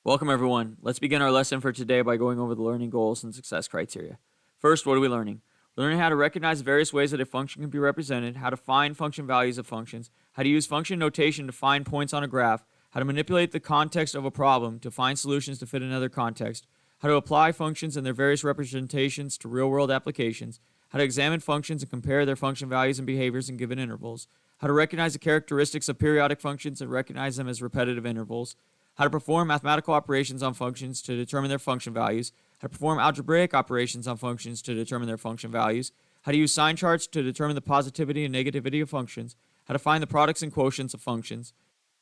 Welcome everyone. Let's begin our lesson for today by going over the learning goals and success criteria. First, what are we learning? We're learning how to recognize various ways that a function can be represented, how to find function values of functions, how to use function notation to find points on a graph, how to manipulate the context of a problem to find solutions to fit another context, how to apply functions and their various representations to real-world applications, how to examine functions and compare their function values and behaviors in given intervals, how to recognize the characteristics of periodic functions and recognize them as repetitive intervals, how to perform mathematical operations on functions to determine their function values, how to perform algebraic operations on functions to determine their function values, how to use sign charts to determine the positivity and negativity of functions, how to find the products and quotients of functions,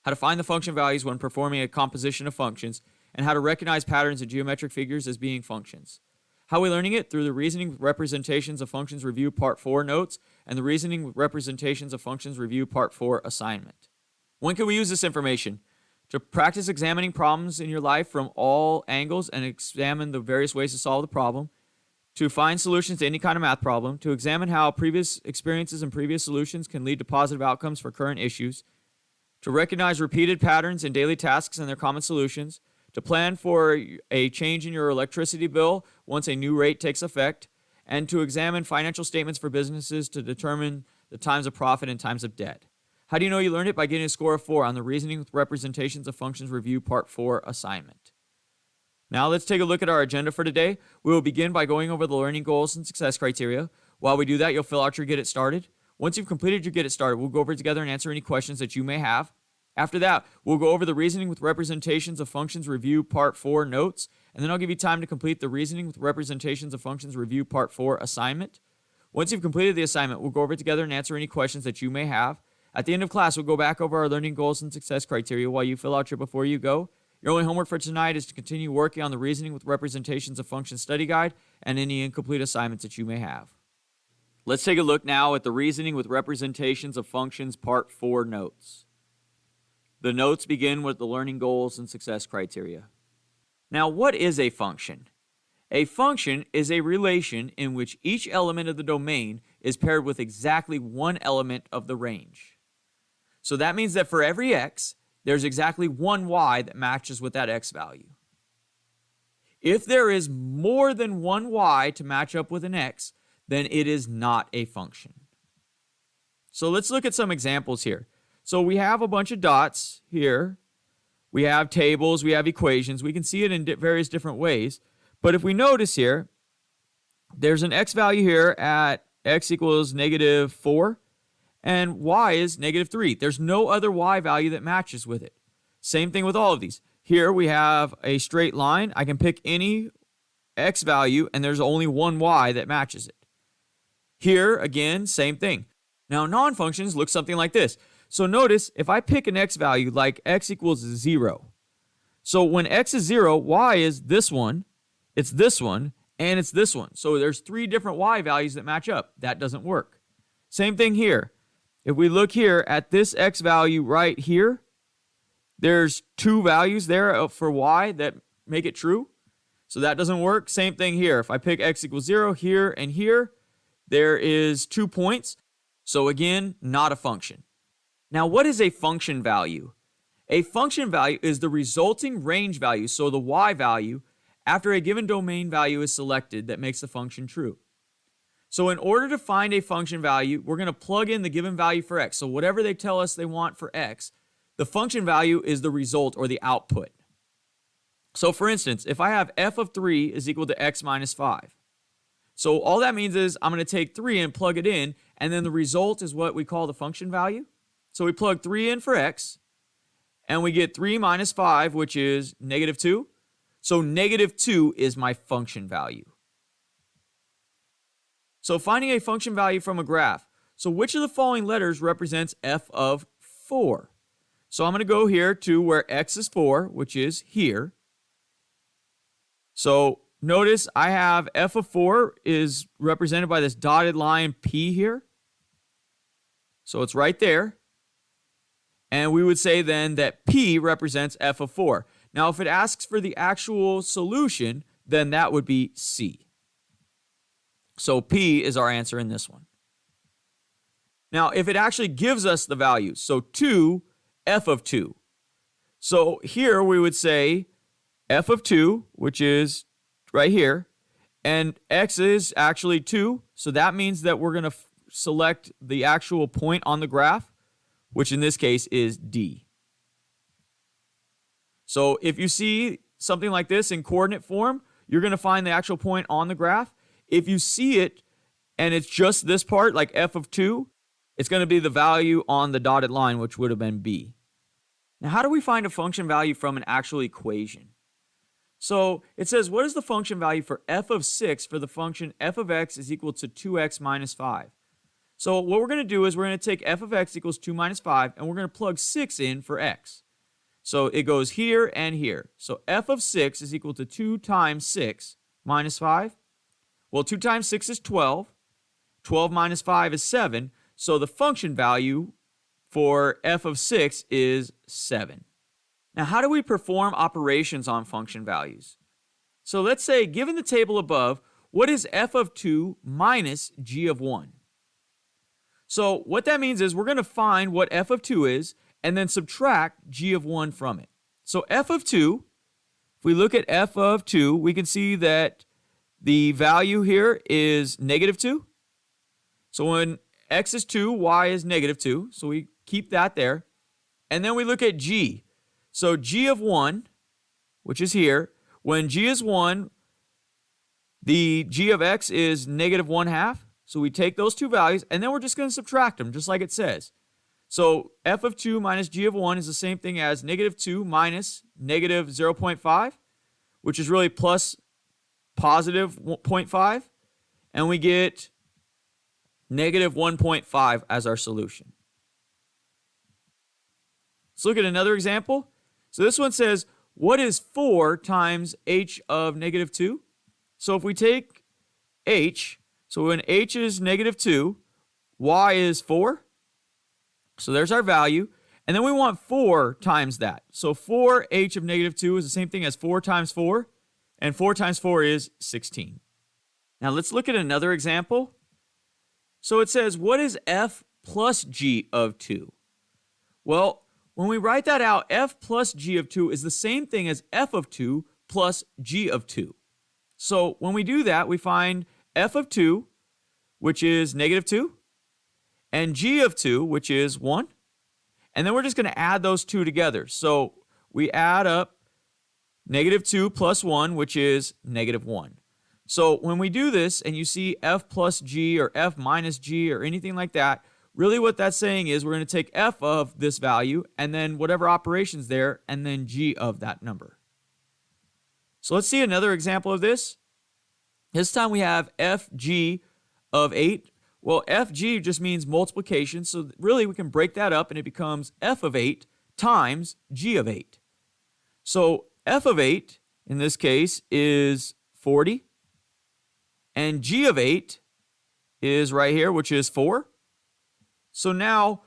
how to find the function values when performing a composition of functions, and how to recognize patterns in geometric figures as being functions. How are we learning it? Through the Reasoning with Representations of Functions Review Part 4 notes and the Reasoning with Representations of Functions Review Part 4 assignment. When can we use this information? To practice examining problems in your life from all angles and examine the various ways to solve the problem, to find solutions to any kind of math problem, to examine how previous experiences and previous solutions can lead to positive outcomes for current issues, to recognize repeated patterns in daily tasks and their common solutions, to plan for a change in your electricity bill once a new rate takes effect, and to examine financial statements for businesses to determine the times of profit and times of debt. How do you know you learned it? By getting a score of 4 on the Reasoning with Representations of Functions Review Part 4 assignment. Now let's take a look at our agenda for today. We will begin by going over the learning goals and success criteria. While we do that, you'll fill out your Get It Started. Once you've completed your Get It Started, we'll go over it together and answer any questions that you may have. After that, we'll go over the Reasoning with Representations of Functions Review Part 4 notes, and then I'll give you time to complete the Reasoning with Representations of Functions Review Part 4 assignment. Once you've completed the assignment, we'll go over it together and answer any questions that you may have. At the end of class, we'll go back over our learning goals and success criteria while you fill out your Before You Go. Your only homework for tonight is to continue working on the Reasoning with Representations of Functions study guide and any incomplete assignments that you may have. Let's take a look now at the Reasoning with Representations of Functions Part 4 notes. The notes begin with the learning goals and success criteria. Now, what is a function? A function is a relation in which each element of the domain is paired with exactly one element of the range. So that means that for every x, there's exactly one y that matches with that x value. If there is more than one y to match up with an x, then it is not a function. So let's look at some examples here. So we have a bunch of dots here. We have tables, we have equations. We can see it in various different ways. But if we notice here, there's an x value here at x equals negative 4. And y is negative 3. There's no other y value that matches with it. Same thing with all of these. Here we have a straight line. I can pick any x value, and there's only one y that matches it. Here, again, same thing. Now, non-functions look something like this. So notice, if I pick an x value like x equals 0, so when x is 0, y is this one, it's this one, and it's this one. So there's 3 different y values that match up. That doesn't work. Same thing here. If we look here at this x value right here, there's 2 values there for y that make it true. So that doesn't work. Same thing here. If I pick x equals 0 here and here, there is 2 points. So again, not a function. Now, what is a function value? A function value is the resulting range value, so the y value, after a given domain value is selected that makes the function true. So in order to find a function value, we're going to plug in the given value for x. So whatever they tell us they want for x, the function value is the result or the output. So for instance, if I have f of 3 is equal to x minus 5. So all that means is I'm going to take 3 and plug it in, and then the result is what we call the function value. So we plug 3 in for x, and we get 3 minus 5, which is negative 2. So negative 2 is my function value. So finding a function value from a graph. So which of the following letters represents f of 4? So I'm going to go here to where x is 4, which is here. So notice I have f of 4 is represented by this dotted line p here. So it's right there. And we would say then that p represents f of 4. Now if it asks for the actual solution, then that would be c. So P is our answer in this one. Now, if it actually gives us the value, so 2, f of 2. So here we would say f of 2, which is right here, and x is actually 2, so that means that we're going to select the actual point on the graph, which in this case is D. So if you see something like this in coordinate form, you're going to find the actual point on the graph. If you see it and it's just this part, like f of 2, it's going to be the value on the dotted line, which would have been B. Now, how do we find a function value from an actual equation? So it says, what is the function value for f of 6 for the function f of x is equal to 2x minus 5? So what we're going to do is we're going to take f of x equals 2 minus 5, and we're going to plug 6 in for x. So it goes here and here. So f of 6 is equal to 2 times 6 minus 5. Well, 2 times 6 is 12. 12 minus 5 is 7. So the function value for f of 6 is 7. Now, how do we perform operations on function values? So let's say, given the table above, what is f of 2 minus g of 1? So what that means is we're going to find what f of 2 is and then subtract g of 1 from it. So f of 2, if we look at f of 2, we can see that the value here is negative 2. So when x is 2, y is negative 2. So we keep that there. And then we look at g. So g of 1, which is here, when g is 1, the g of x is negative 1/2. So we take those two values, and then we're just going to subtract them, just like it says. So f of 2 minus g of 1 is the same thing as negative 2 minus negative 0.5, which is really plus positive 0.5. And we get negative 1.5 as our solution. Let's look at another example. So this one says, what is 4 times h of negative 2? So if we take h, so when h is negative 2, y is 4. So there's our value. And then we want 4 times that. So 4h of negative 2 is the same thing as 4 times 4. And 4 times 4 is 16. Now let's look at another example. So it says, what is f plus g of 2? Well, when we write that out, f plus g of 2 is the same thing as f of 2 plus g of 2. So when we do that, we find f of 2, which is negative 2, and g of 2, which is 1. And then we're just going to add those two together. So we add up negative 2 plus 1, which is negative 1. So when we do this and you see f plus g or f minus g or anything like that, really what that's saying is we're going to take f of this value and then whatever operation's there and then g of that number. So let's see another example of this. This time we have fg of 8. Well, fg just means multiplication, so really we can break that up and it becomes f of 8 times g of 8. So f of 8 in this case is 40. And g of 8 is right here, which is 4. So now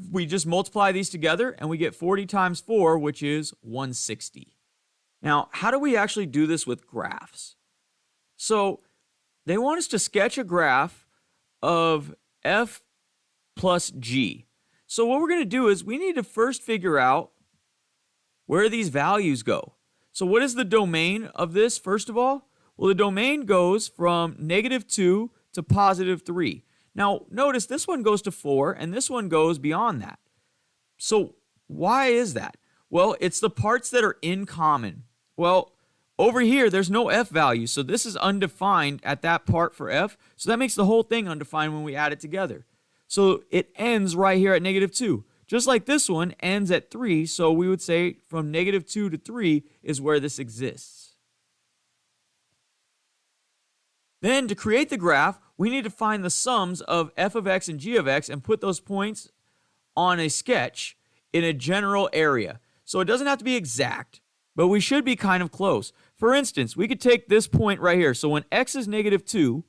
we just multiply these together and we get 40 times 4, which is 160. Now, how do we actually do this with graphs? So they want us to sketch a graph of f plus g. So what we're going to do is we need to first figure out where these values go. So what is the domain of this, first of all? Well, the domain goes from negative 2 to positive 3. Now, notice this one goes to 4, and this one goes beyond that. So why is that? Well, it's the parts that are in common. Well, over here, there's no f value, so this is undefined at that part for f. So that makes the whole thing undefined when we add it together. So it ends right here at negative 2. Just like this one ends at 3, so we would say from negative 2 to 3 is where this exists. Then to create the graph, we need to find the sums of f of x and g of x and put those points on a sketch in a general area. So it doesn't have to be exact, but we should be kind of close. For instance, we could take this point right here. So when x is negative 2,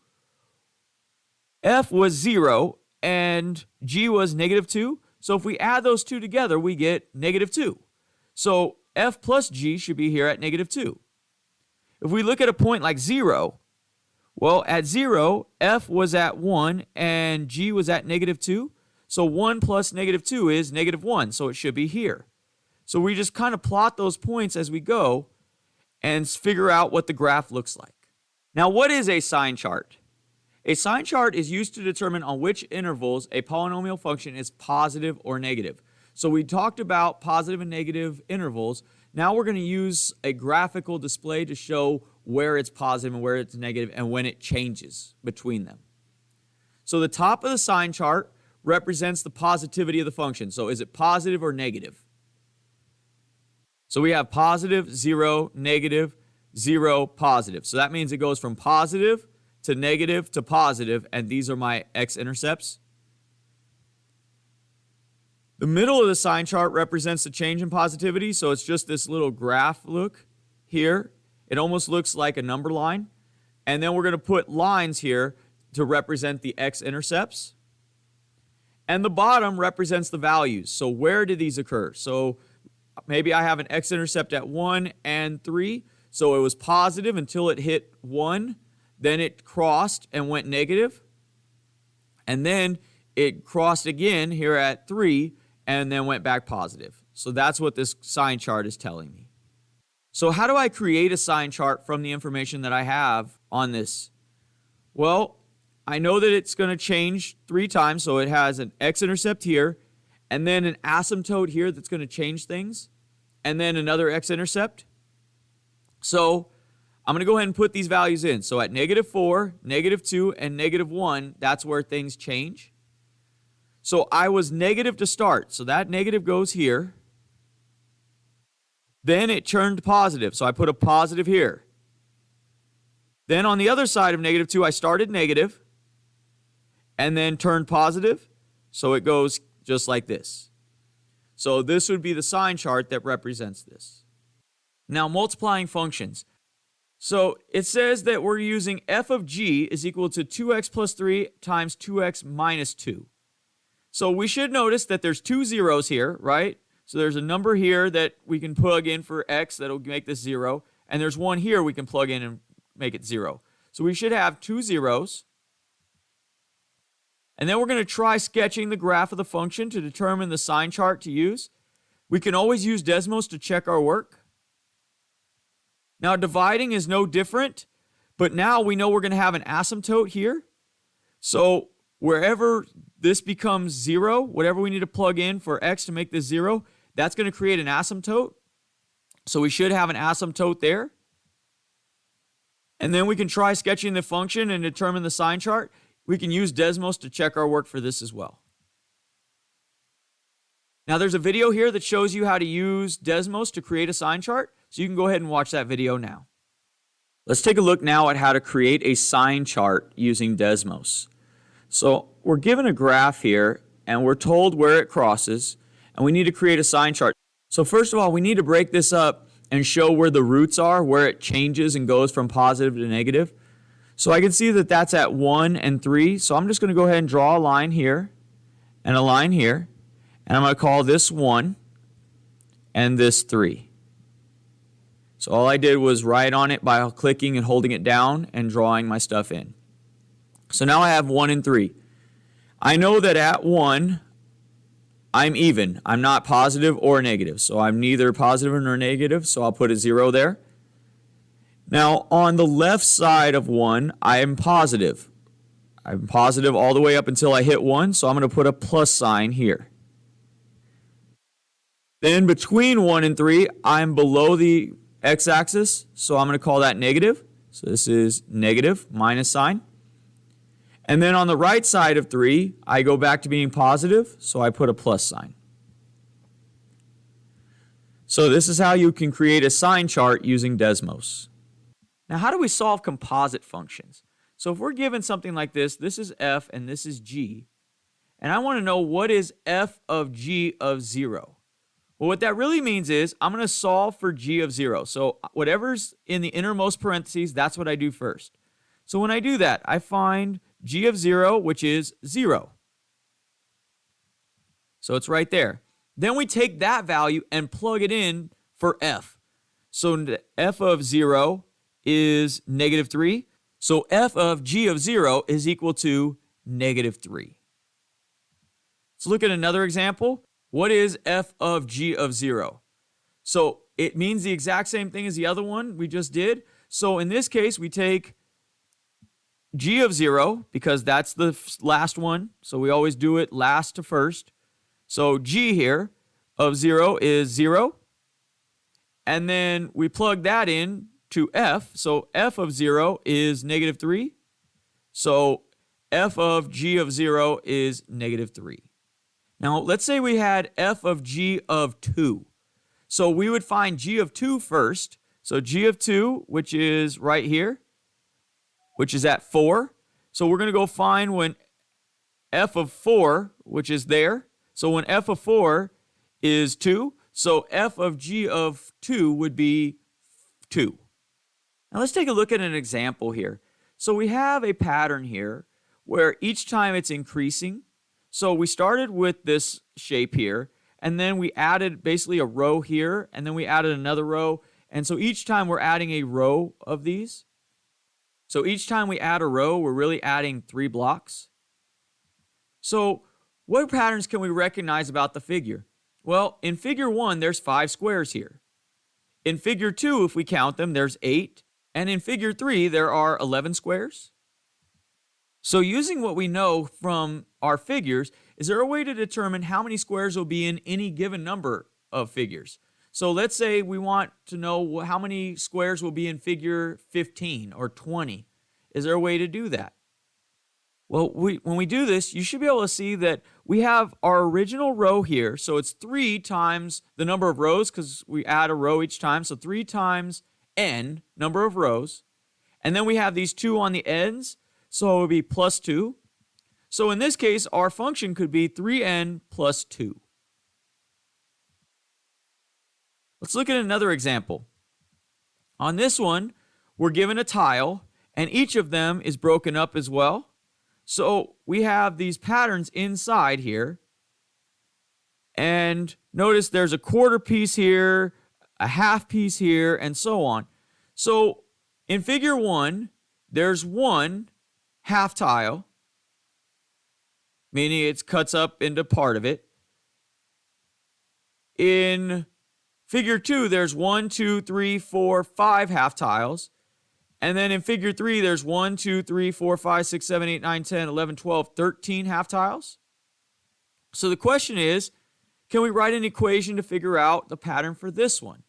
f was 0 and g was negative 2. So if we add those two together, we get negative 2. So f plus g should be here at negative 2. If we look at a point like 0, well, at 0, f was at 1 and g was at negative 2. So 1 plus negative 2 is negative 1, so it should be here. So we just kind of plot those points as we go, and figure out what the graph looks like. Now, what is a sign chart? A sign chart is used to determine on which intervals a polynomial function is positive or negative. So we talked about positive and negative intervals. Now we're going to use a graphical display to show where it's positive and where it's negative and when it changes between them. So the top of the sign chart represents the positivity of the function. So is it positive or negative? So we have positive, 0, negative, 0, positive. So that means it goes from positive to positive, and these are my x-intercepts. The middle of the sign chart represents the change in positivity, so it's just this little graph look here. It almost looks like a number line. And then we're going to put lines here to represent the x-intercepts. And the bottom represents the values. So where did these occur? So maybe I have an x-intercept at 1 and 3. So it was positive until it hit 1. Then it crossed and went negative. And then it crossed again here at 3 and then went back positive. So that's what this sign chart is telling me. So how do I create a sign chart from the information that I have on this? Well, I know that it's going to change 3 times. So it has an x-intercept here, and then an asymptote here that's going to change things, and then another x-intercept. So I'm going to go ahead and put these values in. So at -4, -2, and -1, that's where things change. So I was negative to start. So that negative goes here. Then it turned positive. So I put a positive here. Then on the other side of -2, I started negative and then turned positive. So it goes just like this. So this would be the sign chart that represents this. Now, multiplying functions. So it says that we're using f of g is equal to 2x plus 3 times 2x minus 2. So we should notice that there's 2 zeros here, right? So there's a number here that we can plug in for x that'll make this 0. And there's one here we can plug in and make it 0. So we should have 2 zeros. And then we're going to try sketching the graph of the function to determine the sign chart to use. We can always use Desmos to check our work. Now, dividing is no different, but now we know we're going to have an asymptote here. So wherever this becomes 0, whatever we need to plug in for x to make this 0, that's going to create an asymptote. So we should have an asymptote there. And then we can try sketching the function and determine the sign chart. We can use Desmos to check our work for this as well. Now, there's a video here that shows you how to use Desmos to create a sign chart. So you can go ahead and watch that video now. Let's take a look now at how to create a sign chart using Desmos. So we're given a graph here, and we're told where it crosses, and we need to create a sign chart. So first of all, we need to break this up and show where the roots are, where it changes and goes from positive to negative. So I can see that that's at 1 and 3. So I'm just going to go ahead and draw a line here and a line here. And I'm going to call this 1 and this 3. So all I did was write on it by clicking and holding it down and drawing my stuff in. So now I have 1 and 3. I know that at 1, I'm even. I'm not positive or negative. So I'm neither positive nor negative. So I'll put a 0 there. Now on the left side of 1, I am positive. I'm positive all the way up until I hit 1. So I'm going to put a plus sign here. Then between 1 and 3, I'm below the x-axis, so I'm going to call that negative. So this is negative, minus sign. And then on the right side of 3, I go back to being positive, so I put a plus sign. So this is how you can create a sign chart using Desmos. Now, how do we solve composite functions? So if we're given something like this is f and this is g, and I want to know what is f of g of 0. Well, what that really means is I'm going to solve for g of 0. So whatever's in the innermost parentheses, that's what I do first. So when I do that, I find g of 0, which is 0. So it's right there. Then we take that value and plug it in for f. So f of 0 is -3. So f of g of 0 is equal to -3. Let's look at another example. What is f of g of 0? So it means the exact same thing as the other one we just did. So in this case, we take g of 0, because that's the last one. So we always do it last to first. So g here of 0 is 0. And then we plug that in to f. So f of 0 is negative 3. So f of g of 0 is negative 3. Now, let's say we had f of g of 2. So we would find g of 2 first. So g of 2, which is right here, which is at 4. So we're going to go find when f of 4, which is there. So when f of 4 is 2, so f of g of 2 would be 2. Now let's take a look at an example here. So we have a pattern here where each time it's increasing. So we started with this shape here, and then we added basically a row here, and then we added another row. And so each time we're adding a row of these. So each time we add a row, we're really adding 3 blocks. So what patterns can we recognize about the figure? Well, in figure 1, there's 5 squares here. In figure 2, if we count them, there's 8. And in figure 3, there are 11 squares. So using what we know from our figures, is there a way to determine how many squares will be in any given number of figures? So let's say we want to know how many squares will be in figure 15 or 20. Is there a way to do that? Well, when we do this, you should be able to see that we have our original row here. So it's 3 times the number of rows, because we add a row each time. So 3 times n, number of rows. And then we have these 2 on the ends. So it would be plus 2. So in this case, our function could be 3n plus 2. Let's look at another example. On this one, we're given a tile, and each of them is broken up as well. So we have these patterns inside here. And notice there's a quarter piece here, a half piece here, and so on. So in figure 1, there's one half tile, meaning it cuts up into part of it. In figure 2, there's 1, 2, 3, 4, 5 half tiles. And then in figure 3, there's 1, 2, 3, 4, 5, 6, 7, 8, 9, 10, 11, 12, 13 half tiles. So the question is, can we write an equation to figure out the pattern for this one?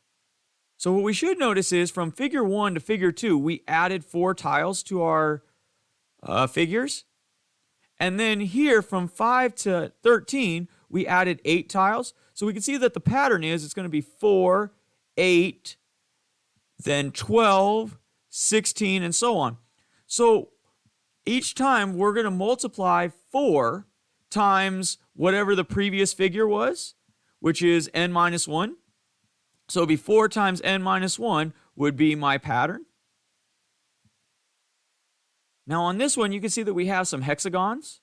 So what we should notice is from figure 1 to figure 2, we added 4 tiles to our figures. And then here from 5 to 13, we added 8 tiles. So we can see that the pattern is it's going to be 4, 8, then 12, 16, and so on. So each time we're going to multiply 4 times whatever the previous figure was, which is n minus 1. So it'd be 4 times n minus 1 would be my pattern. Now on this one, you can see that we have some hexagons.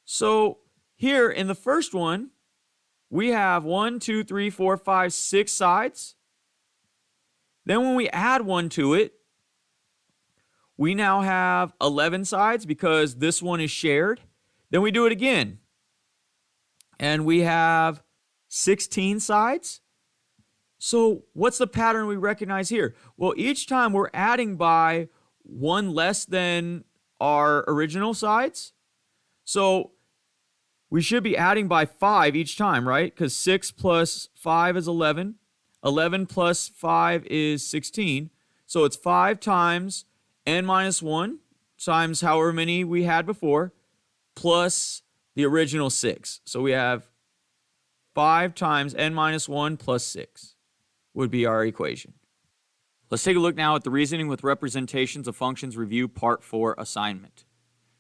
So here in the first one, we have 1, 2, 3, 4, 5, 6 sides. Then when we add 1 to it, we now have 11 sides because this one is shared. Then we do it again, and we have 16 sides. So what's the pattern we recognize here? Well, each time we're adding by 1 less than our original sides. So we should be adding by 5 each time, right? Because 6 plus 5 is 11. 11 plus 5 is 16. So it's 5 times n minus 1 times however many we had before, plus the original 6. So we have 5 times n minus 1 plus 6 would be our equation. Let's take a look now at the reasoning with representations of functions review part 4 assignment.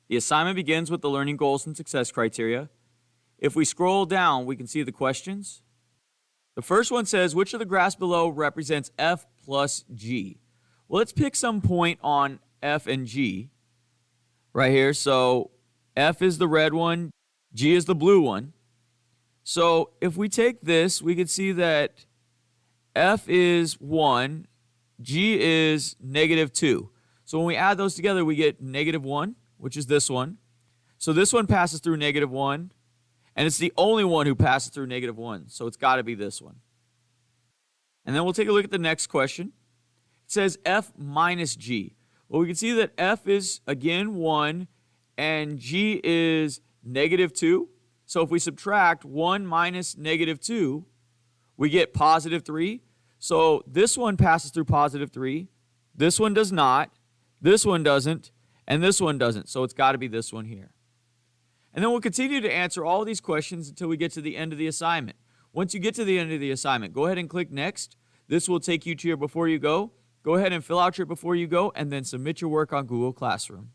The assignment begins with the learning goals and success criteria. If we scroll down, we can see the questions. The first one says, which of the graphs below represents f plus g? Well, let's pick some point on f and g right here. So f is the red one, g is the blue one. So if we take this, we can see that f is 1, g is negative 2. So when we add those together, we get negative 1, which is this one. So this one passes through negative 1, and it's the only one who passes through negative 1. So it's got to be this one. And then we'll take a look at the next question. It says f minus g. Well, we can see that f is, again, 1, and g is negative 2. So if we subtract 1 minus negative 2, we get positive 3. So this one passes through positive 3. This one does not. This one doesn't. And this one doesn't. So it's got to be this one here. And then we'll continue to answer all these questions until we get to the end of the assignment. Once you get to the end of the assignment, go ahead and click Next. This will take you to your Before You Go. Go ahead and fill out your Before You Go and then submit your work on Google Classroom.